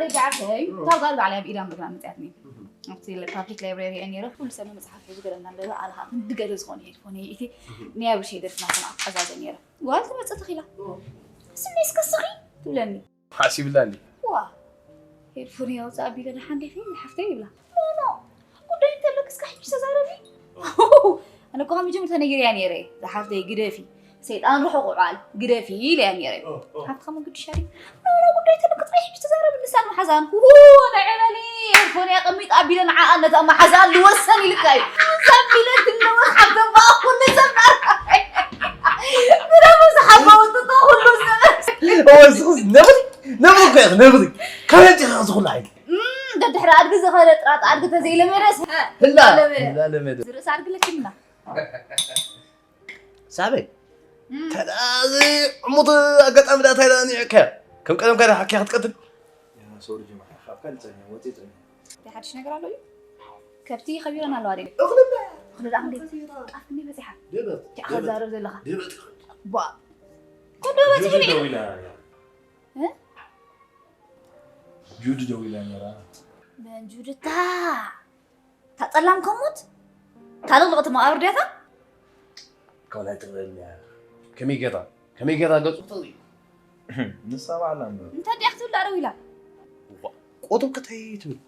لايبراري بعرفي تاغال عليها بإيران بقران متعتني أختي البابليك لايبراري يعني رح كل سنة مصحف يقدر أن نلقى على هذا دقرز خوني إيتي نيابر شيء درس مثلا أزاز نيرة وقالت ما تتخيله سمي سكسري تقولني حاسب لاني واه هي الفوني وزابي كده حندي فيه حفتي يبلا لا قد أنت لك سكحي مش تزاربي أنا كم جملة ثانية يعني ري حفتي قرافي سيد أنا روح أقعد قرافي لي يعني ري حفت خمن قد شاري لا قد أنت لك تريح مش تزارب النسان محزان أنا عملي الفوني قميت أبي لنا عقنا تأم حزان لوسني لكاي زبي لك إنه حفت باخذ نسمع برافو صحابة وتطاول هو نبضي كم أنت خلاص عيد ده تحرق أرجع زخارة أرجع تزيل مرس لا مدري زرس أرجع لك كنا سامي تلازي عمود قد أمدا تلاني كم كلام كده حكي هتقتل يا سوري جماعة خافكلت أنا وتيت أنا في حد شنو قال له كبتي خبيرنا الواري خذ عندي أفني مسحة دبت أخذ زارو زي لها دبت با كده جود دويلا ها جود دويلا يا من جودتا تطلعم كموت تعال ما أورديتها كولا تغني كمي قطع قصة طويل نصاب على أنت دي أختي ولا أروي لا قطب كتير